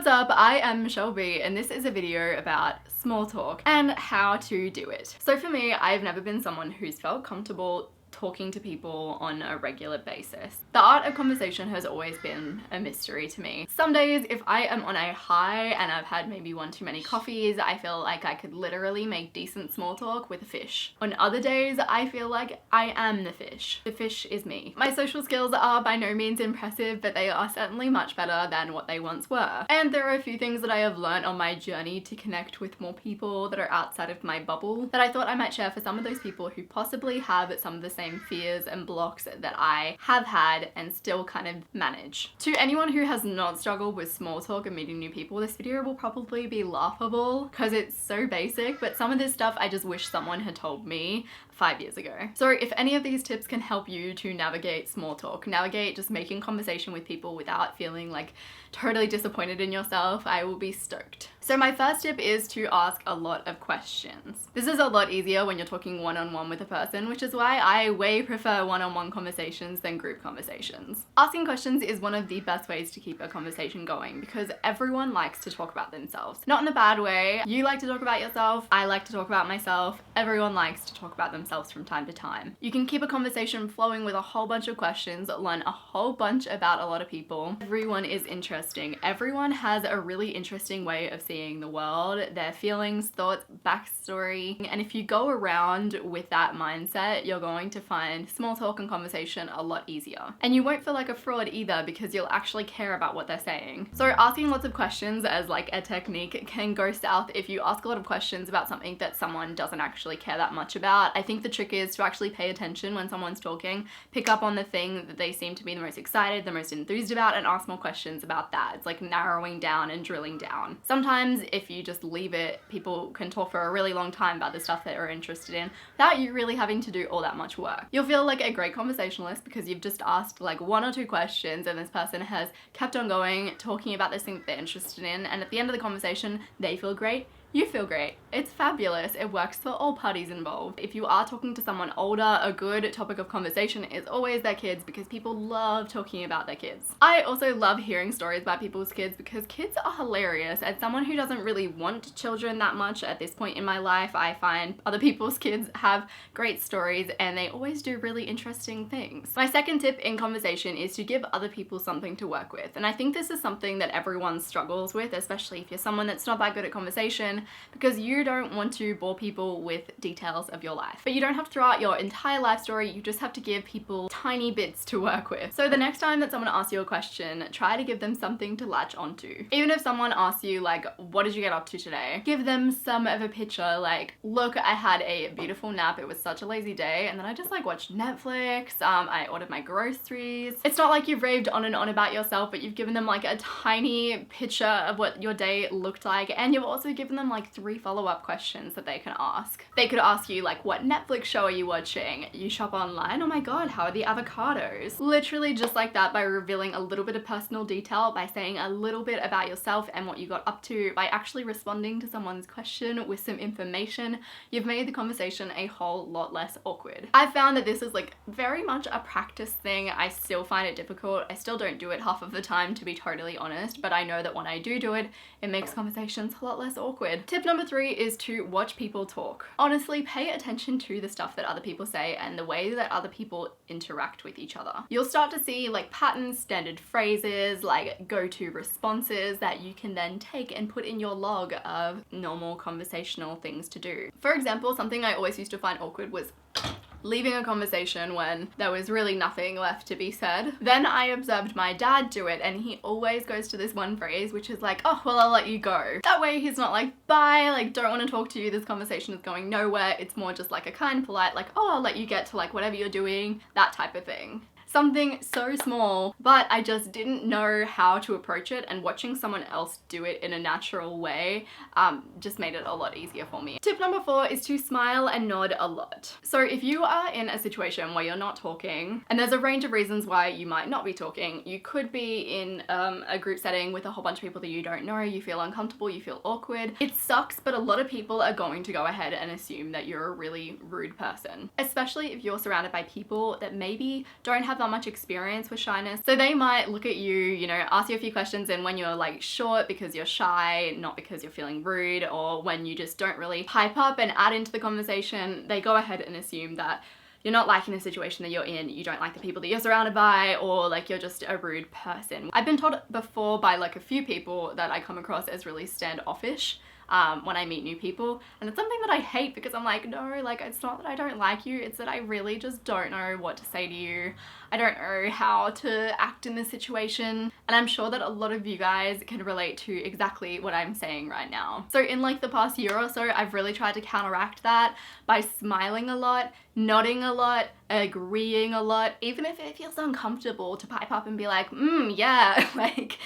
what's up? I am Michelle B and this is a video about small talk and how to do it. So for me, I've never been someone who's felt comfortable talking to people on a regular basis. The art of conversation has always been a mystery to me. Some days, if I am on a high and I've had maybe one too many coffees, I feel like I could literally make decent small talk with a fish. On other days, I feel like I am the fish. The fish is me. My social skills are by no means impressive, but they are certainly much better than what they once were. And there are a few things that I have learned on my journey to connect with more people that are outside of my bubble that I thought I might share for some of those people who possibly have some of the same fears and blocks that I have had and still kind of manage. To anyone who has not struggled with small talk and meeting new people, this video will probably be laughable because it's so basic, but some of this stuff I just wish someone had told me 5 years ago. So if any of these tips can help you to navigate small talk, navigate just making conversation with people without feeling like totally disappointed in yourself, I will be stoked. So my first tip is to ask a lot of questions. This is a lot easier when you're talking one-on-one with a person, which is why I way prefer one-on-one conversations than group conversations. Asking questions is one of the best ways to keep a conversation going because everyone likes to talk about themselves. Not in a bad way. You like to talk about yourself, I like to talk about myself, everyone likes to talk about themselves from time to time. You can keep a conversation flowing with a whole bunch of questions, learn a whole bunch about a lot of people. Everyone is interesting. Everyone has a really interesting way of seeing the world, their feelings, thoughts, backstory. And if you go around with that mindset, you're going to find small talk and conversation a lot easier. And you won't feel like a fraud either because you'll actually care about what they're saying. So asking lots of questions as like a technique can go south if you ask a lot of questions about something that someone doesn't actually care that much about. I think the trick is to actually pay attention when someone's talking, pick up on the thing that they seem to be the most excited, the most enthused about, and ask more questions about that. It's like narrowing down and drilling down. Sometimes if you just leave it, people can talk for a really long time about the stuff that they're interested in without you really having to do all that much work. You'll feel like a great conversationalist because you've just asked like one or two questions and this person has kept on going, talking about this thing that they're interested in, and at the end of the conversation, they feel great. You feel great. It's fabulous. It works for all parties involved. If you are talking to someone older, a good topic of conversation is always their kids because people love talking about their kids. I also love hearing stories about people's kids because kids are hilarious. As someone who doesn't really want children that much at this point in my life, I find other people's kids have great stories and they always do really interesting things. My second tip in conversation is to give other people something to work with. And I think this is something that everyone struggles with, especially if you're someone that's not that good at conversation, because you don't want to bore people with details of your life. But you don't have to throw out your entire life story, you just have to give people tiny bits to work with. So the next time that someone asks you a question, try to give them something to latch onto. Even if someone asks you like, what did you get up to today? Give them some of a picture like, look, I had a beautiful nap, it was such a lazy day, and then I just like watched Netflix, I ordered my groceries. It's not like you've raved on and on about yourself, but you've given them like a tiny picture of what your day looked like, and you've also given them like 3 follow-up questions that they can ask. They could ask you like, what Netflix show are you watching? You shop online? Oh my god, how are the avocados? Literally just like that, by revealing a little bit of personal detail, by saying a little bit about yourself and what you got up to, by actually responding to someone's question with some information, you've made the conversation a whole lot less awkward. I've found that this is like very much a practice thing. I still find it difficult. I still don't do it half of the time, to be totally honest, but I know that when I do it, it makes conversations a lot less awkward. Tip number 3 is to watch people talk. Honestly, pay attention to the stuff that other people say and the way that other people interact with each other. You'll start to see like patterns, standard phrases, like go-to responses that you can then take and put in your log of normal conversational things to do. For example, something I always used to find awkward was leaving a conversation when there was really nothing left to be said. Then I observed my dad do it, and he always goes to this one phrase, which is like, oh, well, I'll let you go. That way he's not like, bye, like, don't want to talk to you, this conversation is going nowhere. It's more just like a kind, polite, like, oh, I'll let you get to like whatever you're doing, that type of thing. Something so small, but I just didn't know how to approach it, and watching someone else do it in a natural way just made it a lot easier for me. Tip number 4 is to smile and nod a lot. So if you are in a situation where you're not talking, and there's a range of reasons why you might not be talking, you could be in a group setting with a whole bunch of people that you don't know, you feel uncomfortable, you feel awkward. It sucks, but a lot of people are going to go ahead and assume that you're a really rude person, especially if you're surrounded by people that maybe don't have that much experience with shyness. So they might look at you, you know, ask you a few questions, and when you're like short because you're shy, not because you're feeling rude, or when you just don't really pipe up and add into the conversation, they go ahead and assume that you're not liking the situation that you're in, you don't like the people that you're surrounded by, or like you're just a rude person. I've been told before by like a few people that I come across as really standoffish when I meet new people, and it's something that I hate because I'm like, no, like it's not that I don't like you, it's that I really just don't know what to say to you. I don't know how to act in this situation, and I'm sure that a lot of you guys can relate to exactly what I'm saying right now. So in like the past year or so, I've really tried to counteract that by smiling a lot, nodding a lot, agreeing a lot, even if it feels uncomfortable to pipe up and be like, yeah, like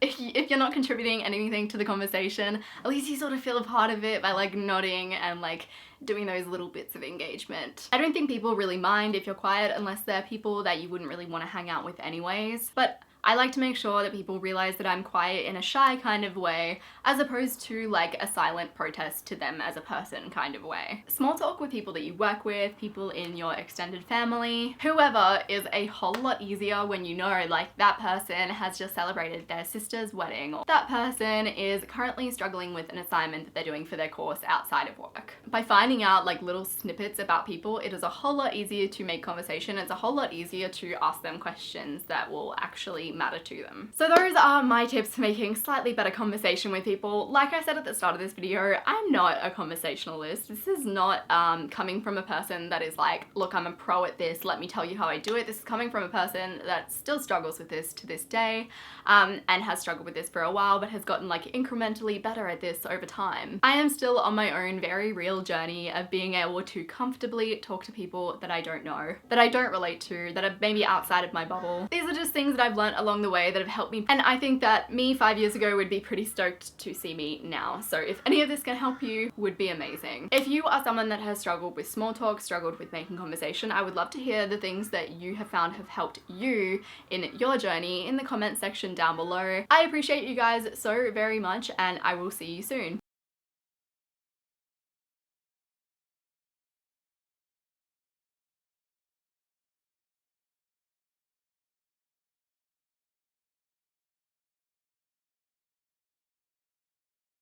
if you're not contributing anything to the conversation, at least you sort of feel a part of it by like nodding and like doing those little bits of engagement. I don't think people really mind if you're quiet unless they're people that you wouldn't really want to hang out with anyways, but I like to make sure that people realize that I'm quiet in a shy kind of way, as opposed to like a silent protest to them as a person kind of way. Small talk with people that you work with, people in your extended family, whoever, is a whole lot easier when you know like that person has just celebrated their sister's wedding, or that person is currently struggling with an assignment that they're doing for their course outside of work. By finding out like little snippets about people, it is a whole lot easier to make conversation. It's a whole lot easier to ask them questions that will actually matter to them. So those are my tips for making slightly better conversation with people. Like I said at the start of this video, I'm not a conversationalist. This is not coming from a person that is like, look, I'm a pro at this, let me tell you how I do it. This is coming from a person that still struggles with this to this day, and has struggled with this for a while, but has gotten like incrementally better at this over time. I am still on my own very real journey of being able to comfortably talk to people that I don't know, that I don't relate to, that are maybe outside of my bubble. These are just things that I've learned along the way that have helped me, and I think that me 5 years ago would be pretty stoked to see me now. So if any of this can help you, would be amazing. If you are someone that has struggled with small talk, struggled with making conversation, I would love to hear the things that you have found have helped you in your journey in the comment section down below. I appreciate you guys so very much, and I will see you soon.